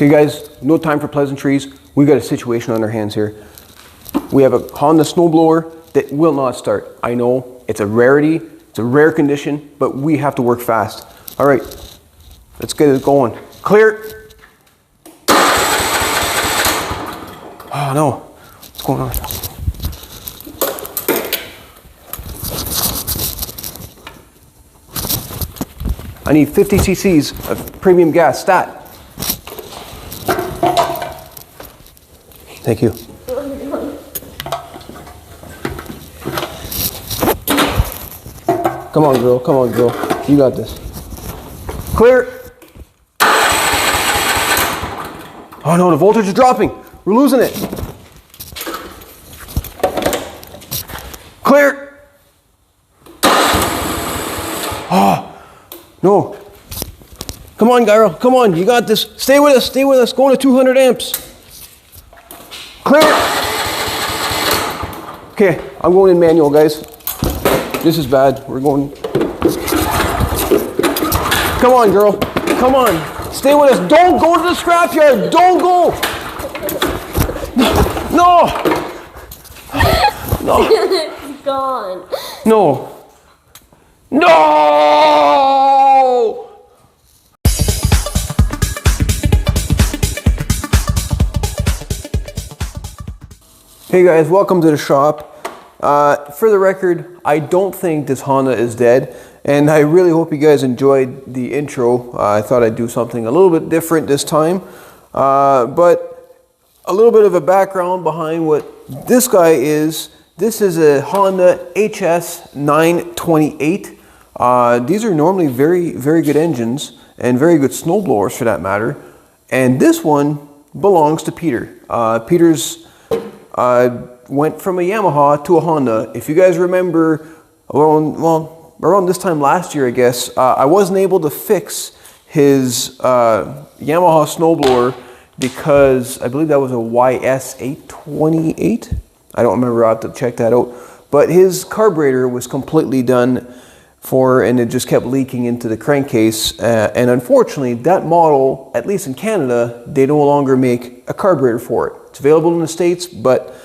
Okay guys, no time for pleasantries. We got a situation on our hands here. We have a Honda Snowblower that will not start. I know it's a rarity, it's a rare condition, but we have to work fast. All right, let's get it going. Clear. Oh no, what's going on? I need 50 cc's of premium gas, stat. Thank you. Come on, girl. Come on, girl. You got this. Clear. Oh no, the voltage is dropping. We're losing it. Clear. Oh, no. Come on, girl. Come on. You got this. Stay with us. Stay with us. Going to 200 amps. Clear. Okay, I'm going in manual, guys. This is bad. We're going. Come on, girl. Come on. Stay with us. Don't go to the scrapyard. Don't go. No. No. It's gone. No. No. Hey guys, welcome to the shop. For the record, I don't think this Honda is dead, and I really hope you guys enjoyed the intro. I thought I'd do something a little bit different this time, but a little bit of a background behind what this guy is. This is a Honda HS 928. These are normally very good engines and very good snowblowers for that matter, and this one belongs to Peter. Peter's went from a Yamaha to a Honda. If you guys remember, around this time last year, I guess, I wasn't able to fix his Yamaha snowblower because I believe that was a YS 828. I don't remember. I'll have to check that out. But his carburetor was completely done for, and it just kept leaking into the crankcase. And unfortunately, that model, at least in Canada, they no longer make a carburetor for it. It's available in the States, but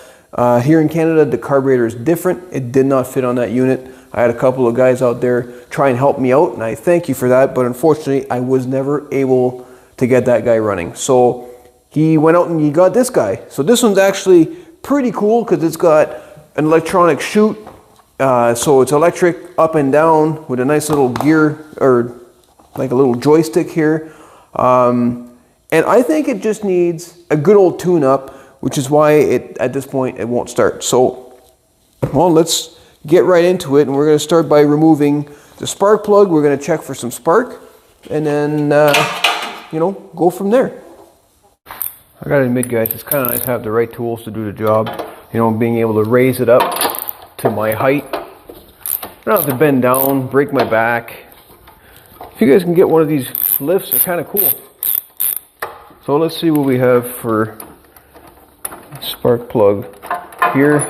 here in Canada, the carburetor is different. It did not fit on that unit. I had a couple of guys out there try and help me out, and I thank you for that, but unfortunately, I was never able to get that guy running. So he went out and he got this guy. So this one's actually pretty cool because it's got an electronic chute. So it's electric up and down with a nice little gear, or like a little joystick here. And I think it just needs a good old tune-up, which is why at this point it won't start. So, well, let's get right into it, and we're going to start by removing the spark plug. We're going to check for some spark, and then you know, go from there. I gotta admit, guys, it's kind of nice to have the right tools to do the job. You know, being able to raise it up to my height. I don't have to bend down, break my back. If you guys can get one of these lifts, they're kind of cool. So let's see what we have for spark plug here.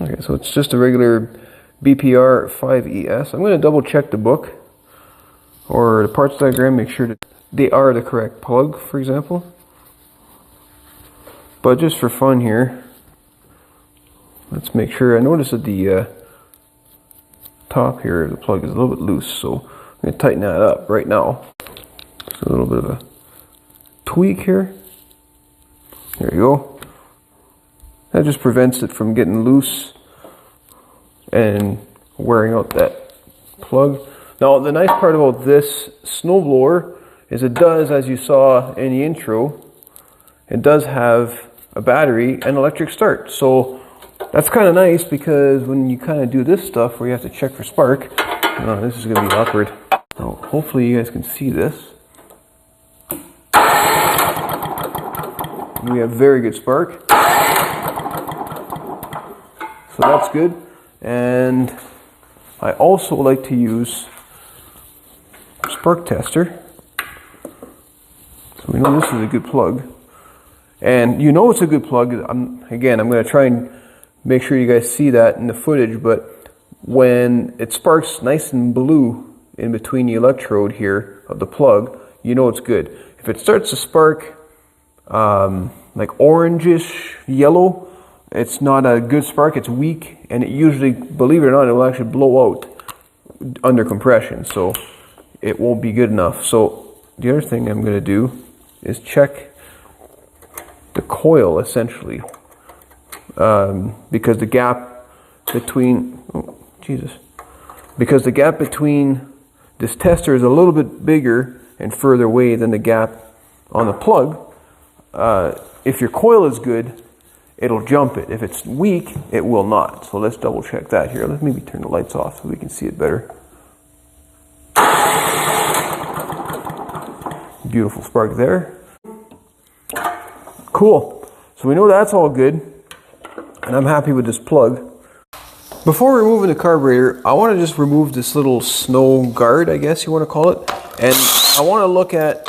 Okay, so it's just a regular BPR 5ES. I'm going to double check the book or the parts diagram, make sure that they are the correct plug, for example. But just for fun here, let's make sure. I noticed that the top here of the plug is a little bit loose, so I'm going to tighten that up right now. Just a little bit of a tweak here. There you go. That just prevents it from getting loose and wearing out that plug. Now, the nice part about this snowblower is it does, as you saw in the intro, it does have a battery and electric start. So that's kind of nice because when you kind of do this stuff where you have to check for spark, this is going to be awkward. Now, hopefully you guys can see this. We have very good spark. So that's good. And I also like to use spark tester. So we know this is a good plug. And you know it's a good plug. I'm going to try and make sure you guys see that in the footage, but when it sparks nice and blue in between the electrode here of the plug, you know it's good. If it starts to spark like orangish yellow, it's not a good spark, it's weak, and it usually, believe it or not, it will actually blow out under compression, so it won't be good enough. So the other thing I'm going to do is check the coil, essentially, because the gap between, because the gap between this tester is a little bit bigger and further away than the gap on the plug. If your coil is good, it'll jump it. If it's weak, it will not. So let's double check that here. Let's maybe turn the lights off so we can see it better. Beautiful spark there. Cool. So we know that's all good, and I'm happy with this plug. Before removing the carburetor, I want to just remove this little snow guard, I guess you want to call it. And I want to look at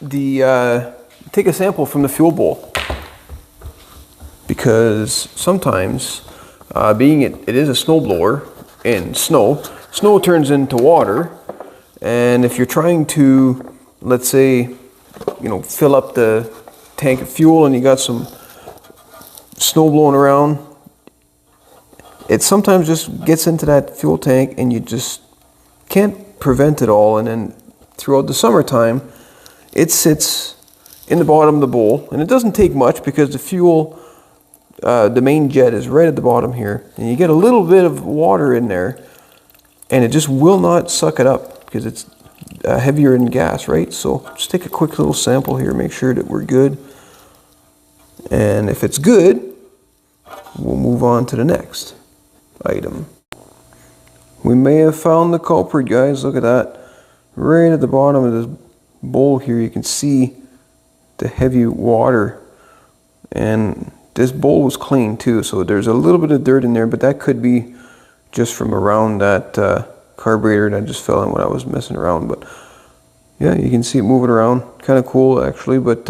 the, take a sample from the fuel bowl. Because sometimes, being it is a snowblower and snow turns into water. And if you're trying to, let's say, fill up the tank of fuel and you got some snow blowing around, it sometimes just gets into that fuel tank and you just can't prevent it all. And then throughout the summertime, it sits in the bottom of the bowl, and it doesn't take much because the fuel, the main jet is right at the bottom here, and you get a little bit of water in there and it just will not suck it up because it's heavier in gas, right? So just take a quick little sample here, make sure that we're good, and if it's good, we'll move on to the next item. We may have found the culprit, guys. Look at that. Right at the bottom of this bowl here, you can see the heavy water, and this bowl was clean too, so there's a little bit of dirt in there, but that could be just from around that carburetor that just fell in when I was messing around. But yeah, you can see it moving around. Kind of cool actually, but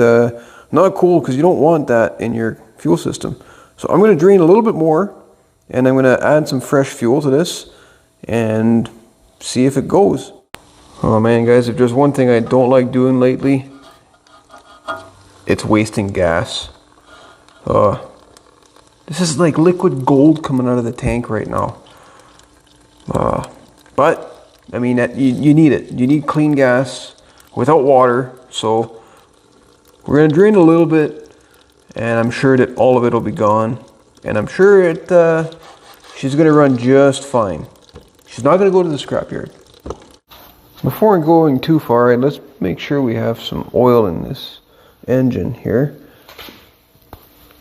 not cool because you don't want that in your fuel system. So I'm going to drain a little bit more, and I'm going to add some fresh fuel to this and see if it goes. Oh man, guys, if there's one thing I don't like doing lately, it's wasting gas. This is like liquid gold coming out of the tank right now. But I mean, you need it. You need clean gas without water. So we're gonna drain a little bit, and I'm sure that all of it will be gone. And I'm sure she's gonna run just fine. She's not gonna go to the scrapyard. Before going too far, let's make sure we have some oil in this engine here.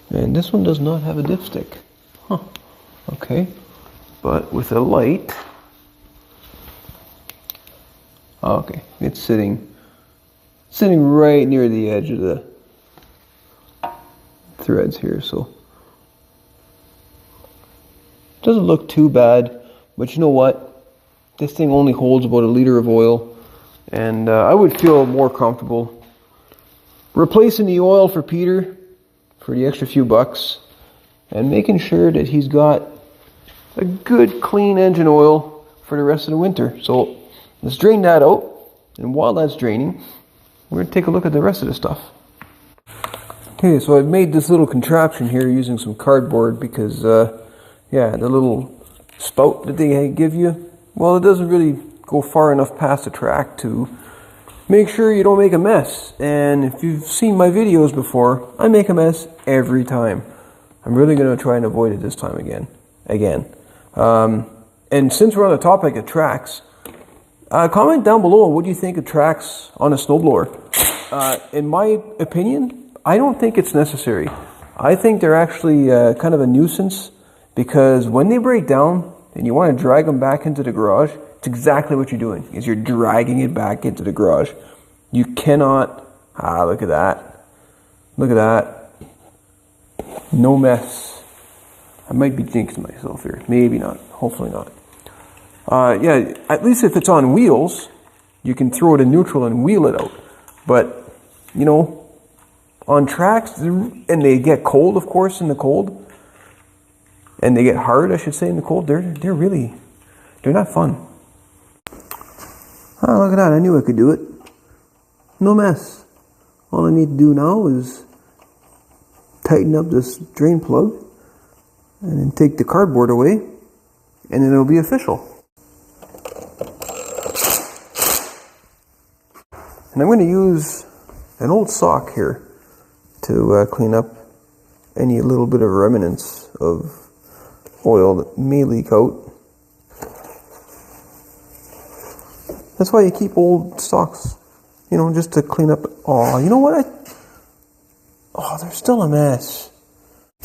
And this one does not have a dipstick. Huh. Okay. But with a light, okay, it's sitting right near the edge of the threads here, so doesn't look too bad. But you know what? This thing only holds about 1 liter of oil, and I would feel more comfortable replacing the oil for Peter for the extra few bucks, and making sure that he's got a good clean engine oil for the rest of the winter. So let's drain that out, and while that's draining, we're going to take a look at the rest of the stuff. Okay, so I've made this little contraption here using some cardboard because, yeah, the little spout that they give you, well, it doesn't really go far enough past the track to make sure you don't make a mess. And if you've seen my videos before, I make a mess every time. I'm really going to try and avoid it this time again. And since we're on the topic of tracks, comment down below what do you think of tracks on a snowblower. In my opinion, I don't think it's necessary. I think they're actually kind of a nuisance, because when they break down and you want to drag them back into the garage, it's exactly what you're doing, is you're dragging it back into the garage. You cannot, look at that. Look at that. No mess. I might be jinxing myself here. Maybe not. Hopefully not. Yeah, at least if it's on wheels, you can throw it in neutral and wheel it out. But, you know, on tracks, and they get cold, of course, in the cold, and they get hard, I should say, in the cold, they're not fun. Ah, look at that, I knew I could do it. No mess. All I need to do now is tighten up this drain plug and then take the cardboard away, and then it'll be official. And I'm going to use an old sock here to clean up any little bit of remnants of oil that may leak out. That's why you keep old socks, you know, just to clean up. Oh, you know what? Oh, there's still a mess.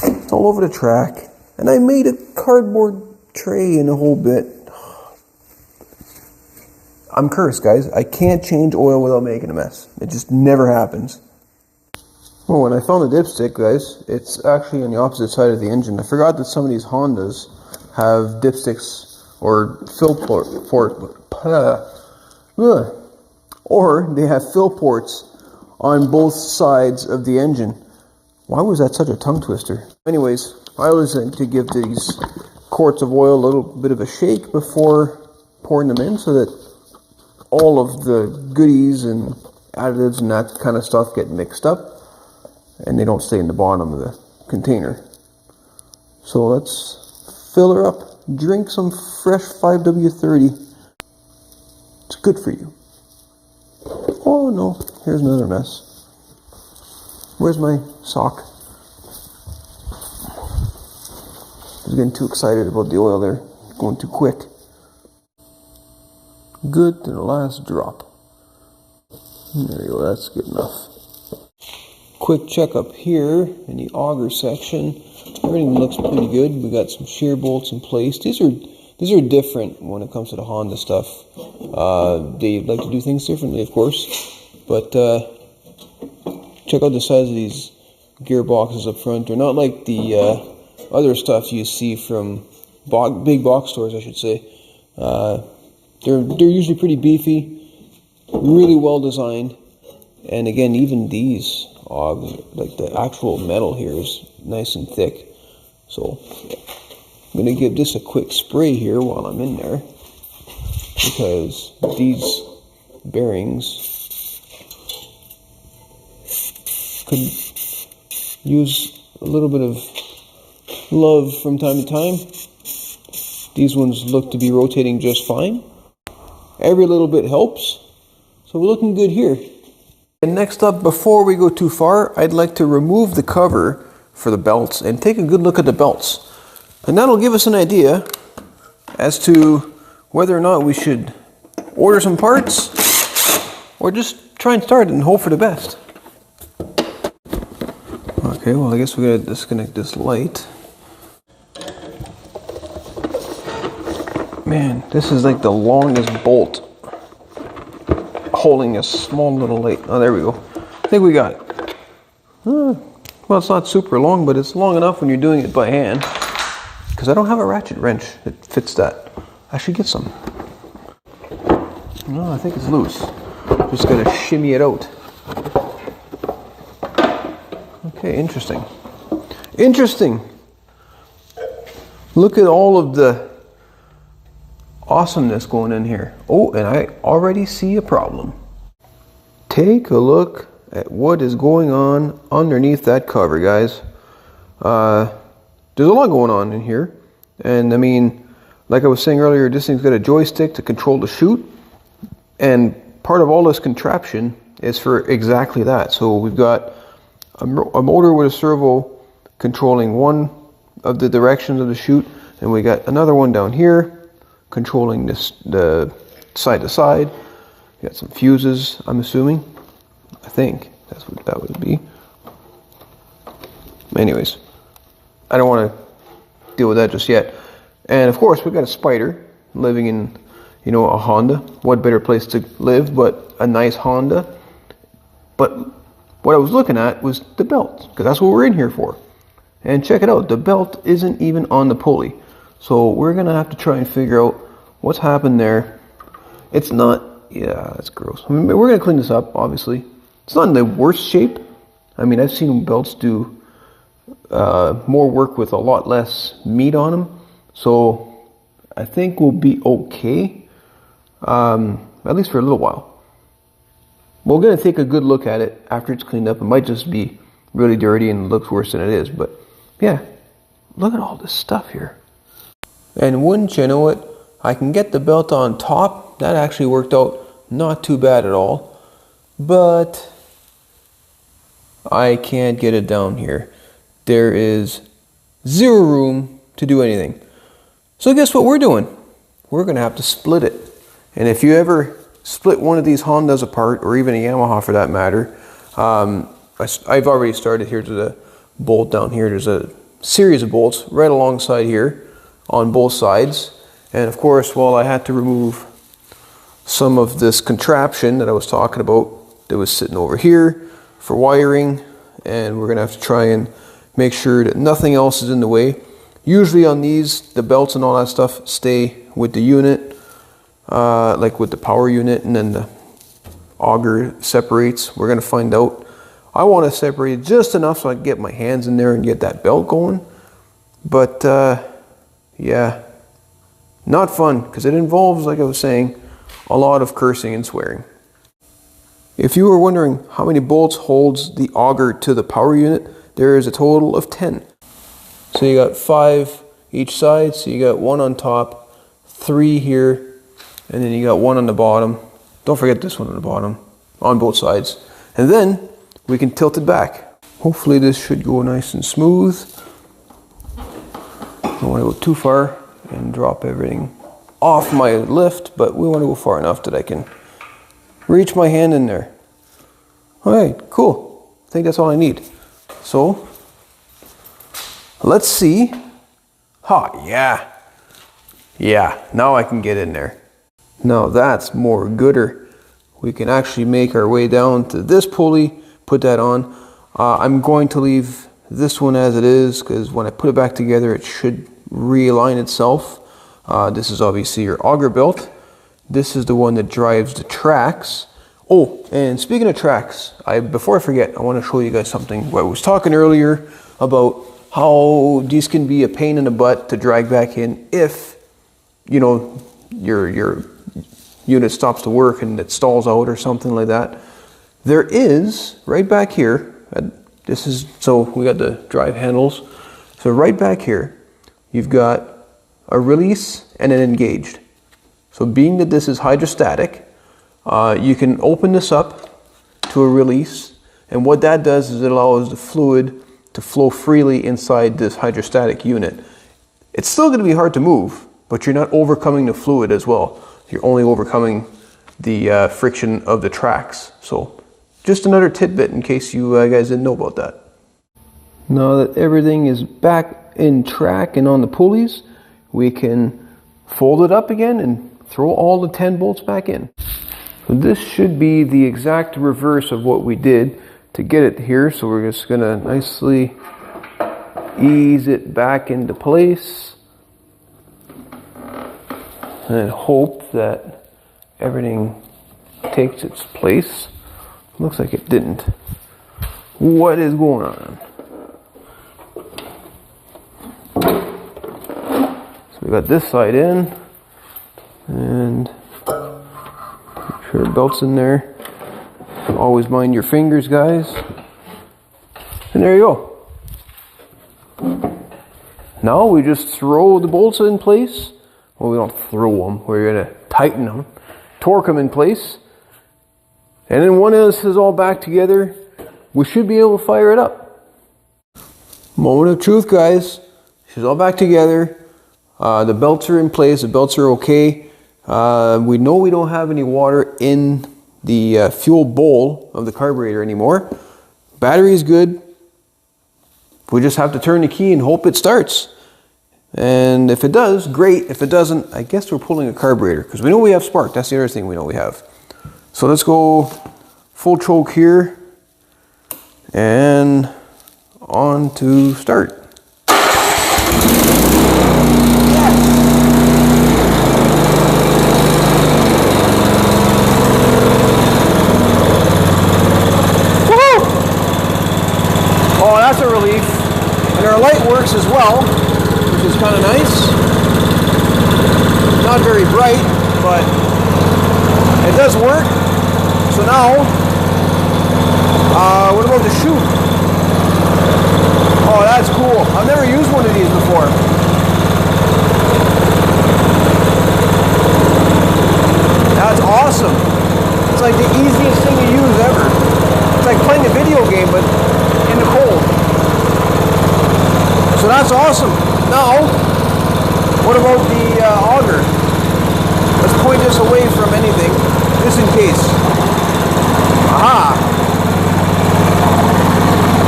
It's all over the track. And I made a cardboard tray and a whole bit. I'm cursed, guys. I can't change oil without making a mess. It just never happens. Well, when I found the dipstick, guys, it's actually on the opposite side of the engine. I forgot that some of these Hondas have dipsticks or fill or they have fill ports on both sides of the engine. Why was that such a tongue twister? Anyways, I always like to give these quarts of oil a little bit of a shake before pouring them in so that all of the goodies and additives and that kind of stuff get mixed up and they don't stay in the bottom of the container. So let's fill her up. Drink some fresh 5W30. It's good for you. Oh no, here's another mess. Where's my sock? I was getting too excited about the oil there. Going too quick. Good to the last drop. There you go, that's good enough. Quick check up here in the auger section. Everything looks pretty good. We got some shear bolts in place. These are different when it comes to the Honda stuff. They like to do things differently, of course. But check out the size of these gearboxes up front. They're not like the other stuff you see from big box stores, I should say. They're usually pretty beefy, really well designed, and again, even these like the actual metal here is nice and thick. So I'm going to give this a quick spray here while I'm in there, because these bearings could use a little bit of love from time to time. These ones look to be rotating just fine. Every little bit helps. So we're looking good here. And next up, before we go too far, I'd like to remove the cover for the belts and take a good look at the belts. And that'll give us an idea as to whether or not we should order some parts or just try and start it and hope for the best. Okay, well, I guess we're going to disconnect this light. Man, this is like the longest bolt holding a small little light. Oh, there we go. I think we got it. Well, it's not super long, but it's long enough when you're doing it by hand. Because I don't have a ratchet wrench that fits that. I should get some. No, I think it's loose. Just gotta shimmy it out. Okay, interesting. Interesting! Look at all of the awesomeness going in here. Oh, and I already see a problem. Take a look at what is going on underneath that cover, guys. There's a lot going on in here. And I mean, like I was saying earlier, this thing's got a joystick to control the chute. And part of all this contraption is for exactly that. So we've got a motor with a servo controlling one of the directions of the chute. And we got another one down here controlling the side to side. We got some fuses, I'm assuming. I think that's what that would be. Anyways, I don't want to deal with that just yet. And of course, we've got a spider living in, you know, a Honda. What better place to live but a nice Honda? But what I was looking at was the belt, because that's what we're in here for. And check it out, the belt isn't even on the pulley. So we're going to have to try and figure out what's happened there. It's not, yeah, that's gross. I mean, we're going to clean this up, obviously. It's not in the worst shape. I mean, I've seen belts do more work with a lot less meat on them. So I think we'll be okay. at least for a little while. We're going to take a good look at it after it's cleaned up. It might just be really dirty and looks worse than it is, but yeah, look at all this stuff here. And wouldn't you know it, I can get the belt on top. That actually worked out not too bad at all, but I can't get it down here. There is zero room to do anything. So guess what we're doing? We're going to have to split it. And if you ever split one of these Hondas apart, or even a Yamaha for that matter, I've already started. Here's a bolt down here. There's a series of bolts right alongside here on both sides. And of course, well, I had to remove some of this contraption that I was talking about that was sitting over here for wiring, and we're gonna have to try and make sure that nothing else is in the way. Usually on these, the belts and all that stuff stay with the unit, like with the power unit, and then the auger separates. We're gonna find out. I want to separate just enough so I can get my hands in there and get that belt going. But yeah, not fun, because it involves, like I was saying, a lot of cursing and swearing. If you were wondering how many bolts holds the auger to the power unit, there is a total of 10. So you got 5 each side, so you got 1 on top, 3 here, and then you got 1 on the bottom. Don't forget this one on the bottom, on both sides. And then we can tilt it back. Hopefully this should go nice and smooth. Don't want to go too far and drop everything off my lift, but we want to go far enough that I can reach my hand in there. Alright, cool. I think that's all I need. So, let's see. Yeah. Yeah, now I can get in there. Now that's more gooder. We can actually make our way down to this pulley, put that on. I'm going to leave this one as it is, because when I put it back together, it should realign itself. This is obviously your auger belt. This is the one that drives the tracks. Oh, and speaking of tracks, before I forget, I want to show you guys something. I was talking earlier about how these can be a pain in the butt to drag back in if, you know, your unit stops to work and it stalls out or something like that. There is, right back here, this is, so we got the drive handles. So right back here, you've got a release and an engaged. So being that this is hydrostatic, you can open this up to a release, and what that does is it allows the fluid to flow freely inside this hydrostatic unit. It's still going to be hard to move, but you're not overcoming the fluid as well. You're only overcoming the friction of the tracks. So just another tidbit in case you guys didn't know about that. Now that everything is back in track and on the pulleys, we can fold it up again and throw all the 10 bolts back in. So this should be the exact reverse of what we did to get it here. So we're just gonna nicely ease it back into place and hope that everything takes its place. Looks like it didn't. What is going on? So we got this side in, and make sure the belt's in there. Always mind your fingers, guys. And there you go. Now we just throw the bolts in place. Well, we don't throw them. We're going to tighten them, torque them in place. And then when this is all back together, we should be able to fire it up. Moment of truth, guys. She's all back together. The belts are in place. The belts are okay. We know we don't have any water in the fuel bowl of the carburetor anymore. Battery is good. We just have to turn the key and hope it starts. And if it does, great. If it doesn't, I guess we're pulling a carburetor, because we know we have spark. That's the other thing we know we have. So let's go full choke here and on to start. Oh, that's a relief. And our light works as well, which is kind of nice. Not very bright, but It does work. So now, what about the chute? Oh, that's cool. I've never used one of these before. That's awesome. It's like the easiest thing to use ever. It's like playing a video game, but in the cold. So that's awesome. Now, what about the auger? Let's point this away from anything, just in case. Aha!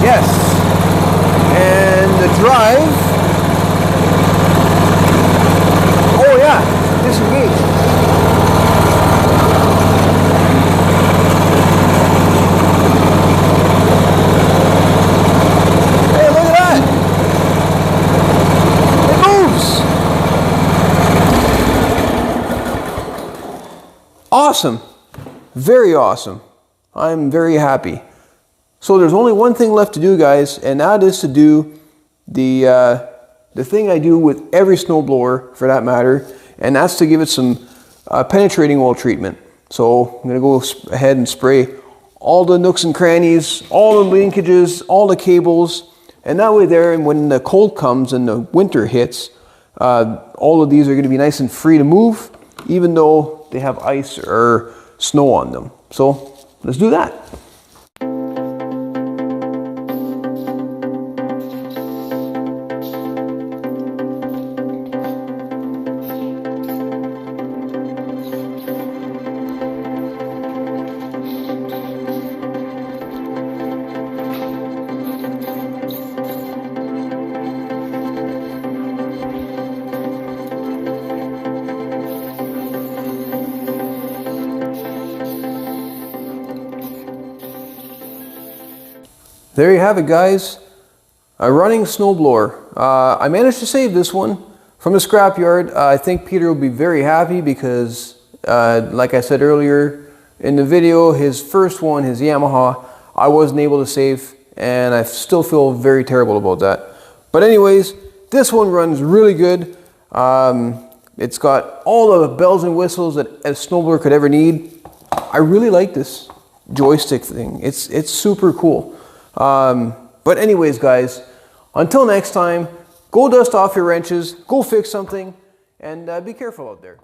Yes. And the drive. Oh yeah, disengage. Hey, look at that! It moves! Awesome. Very awesome. I'm very happy. So there's only one thing left to do, guys, and that is to do the thing I do with every snowblower, for that matter, and that's to give it some penetrating oil treatment. So I'm going to go ahead and spray all the nooks and crannies, all the linkages, all the cables, and that way there, and when the cold comes and the winter hits, all of these are going to be nice and free to move, even though they have ice or snow on them. So let's do that. There you have it, guys. A running snowblower. I managed to save this one from the scrapyard. I think Peter will be very happy because, like I said earlier in the video, his first one, his Yamaha, I wasn't able to save, and I still feel very terrible about that. But anyways, this one runs really good. It's got all the bells and whistles that a snowblower could ever need. I really like this joystick thing. It's super cool. But anyways, guys, until next time, go dust off your wrenches, go fix something, and be careful out there.